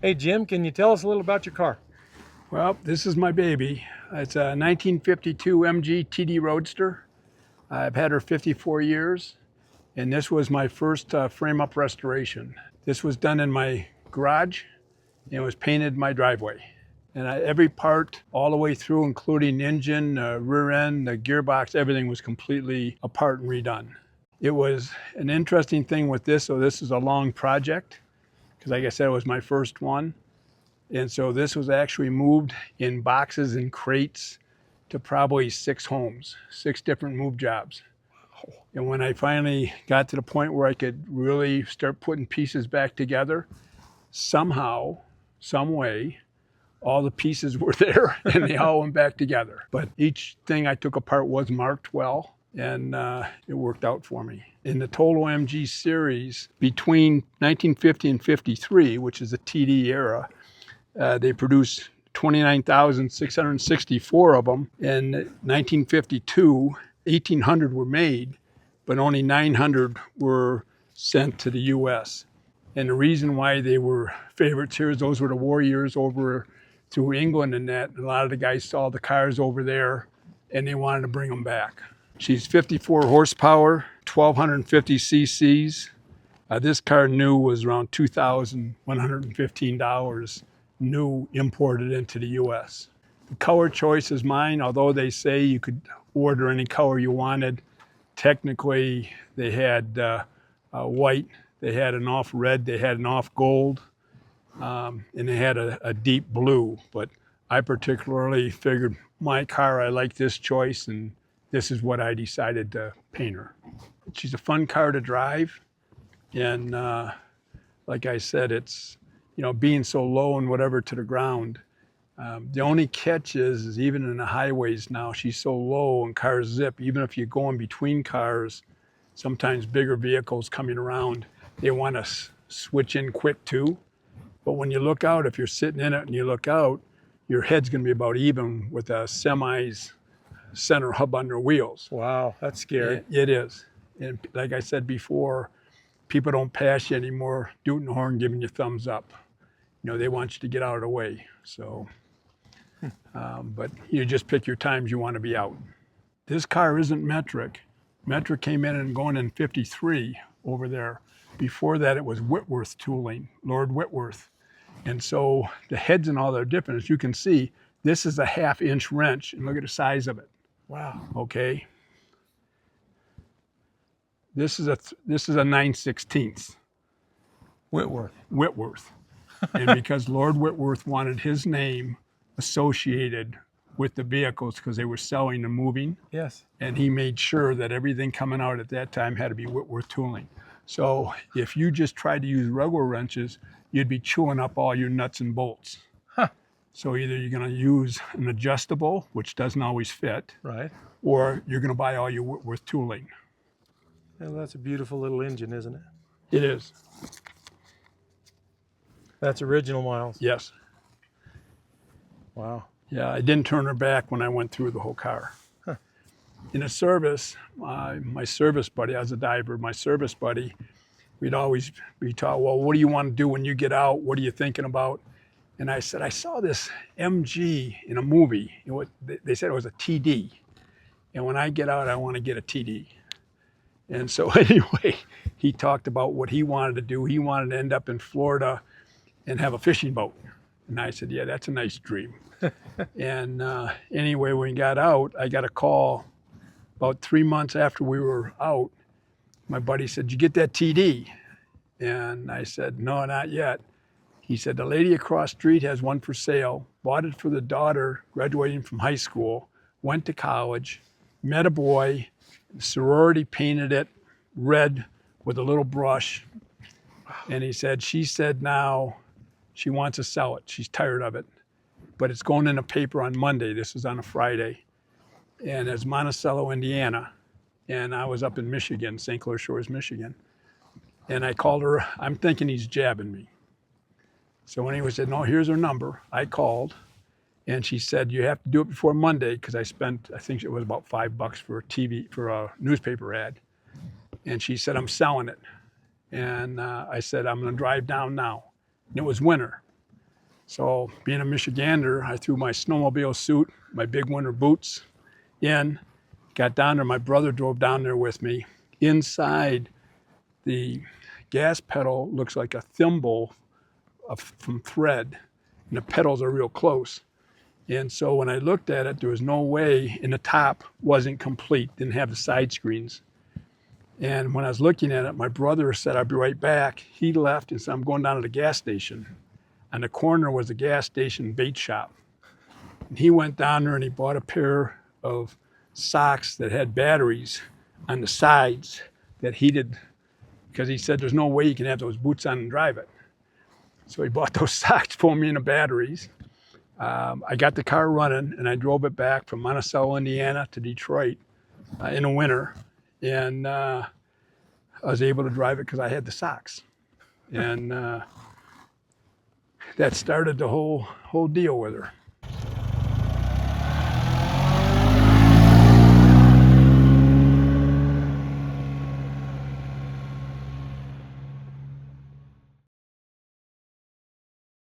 Hey Jim, can you tell us a little about your car? Well, this is my baby. It's a 1952 MG TD Roadster. I've had her 54 years, and this was my first frame-up restoration. This was done in my garage, and it was painted in my driveway. And every part, all the way through, including engine, rear end, the gearbox, everything was completely apart and redone. It was an interesting thing with this, so this is a long project, because like I said, it was my first one. And so this was actually moved in boxes and crates to probably 6 homes, 6 different move jobs. And when I finally got to the point where I could really start putting pieces back together, somehow, some way, all the pieces were there and they all went back together. But each thing I took apart was marked well, and it worked out for me. In the total MG series, between 1950 and 53, which is the TD era, they produced 29,664 of them. In 1952, 1,800 were made, but only 900 were sent to the U.S. And the reason why they were favorites here is those were the war years over through England and that. And a lot of the guys saw the cars over there and they wanted to bring them back. She's 54 horsepower, 1,250 cc's. This car new was around $2,115. New imported into the U.S. The color choice is mine, although they say you could order any color you wanted. Technically, they had white, they had an off red, they had an off gold, and they had a deep blue. But I particularly figured my car, I like this choice, and this is what I decided to paint her. She's a fun car to drive, and like I said, it's, being so low and whatever to the ground. The only catch is even in the highways now, she's so low and cars zip. Even if you're going between cars, sometimes bigger vehicles coming around, they want to switch in quick too. But when you look out, if you're sitting in it and you look out, your head's going to be about even with a semi's center hub under wheels. Wow, that's scary. It is. And like I said before, people don't pass you anymore, tooting the horn, giving you thumbs up. They want you to get out of the way. So, but you just pick your times you want to be out. This car isn't metric. Metric came in and going in 53 over there. Before that, it was Whitworth tooling, Lord Whitworth. And so the heads and all that are different. As you can see, this is a 1/2-inch wrench, and look at the size of it. Wow. Okay. This is a 9/16. Whitworth. And because Lord Whitworth wanted his name associated with the vehicles because they were selling and moving. Yes. And he made sure that everything coming out at that time had to be Whitworth tooling. So if you just tried to use regular wrenches, you'd be chewing up all your nuts and bolts. Huh. So either you're going to use an adjustable, which doesn't always fit, Right. or you're going to buy all your Whitworth tooling. Well, that's a beautiful little engine, isn't it? It is. That's original, Miles. Yes. Wow. Yeah, I didn't turn her back when I went through the whole car. Huh. In a service, my service buddy, I was a diver, my service buddy, we'd always be taught, well, what do you want to do when you get out? What are you thinking about? And I said, I saw this MG in a movie. They said it was a TD. And when I get out, I want to get a TD. And so anyway, he talked about what he wanted to do. He wanted to end up in Florida and have a fishing boat. And I said, yeah, that's a nice dream. And anyway, when we got out, I got a call about 3 months after we were out. My buddy said, did you get that TD? And I said, no, not yet. He said, the lady across the street has one for sale, bought it for the daughter graduating from high school, went to college, met a boy, sorority painted it red with a little brush. And he said, she said now she wants to sell it. She's tired of it. But it's going in a paper on Monday. This is on a Friday. And it's Monticello, Indiana. And I was up in Michigan, St. Clair Shores, Michigan. And I called her. I'm thinking he's jabbing me. So when he said, no, here's her number, I called. And she said, you have to do it before Monday, because I think it was about $5 for a newspaper ad. And she said, I'm selling it. And I said, I'm going to drive down now. And it was winter. So being a Michigander, I threw my snowmobile suit, my big winter boots in, got down there. My brother drove down there with me. Inside, the gas pedal looks like a thimble from thread, and the pedals are real close. And so when I looked at it, there was no way, and the top wasn't complete, didn't have the side screens. And when I was looking at it, my brother said, I'll be right back. He left and said, I'm going down to the gas station. On the corner was a gas station bait shop. And he went down there and he bought a pair of socks that had batteries on the sides that heated, because he said there's no way you can have those boots on and drive it. So he bought those socks for me and the batteries. I got the car running and I drove it back from Monticello, Indiana to Detroit in the winter. And I was able to drive it because I had the socks. And that started the whole deal with her.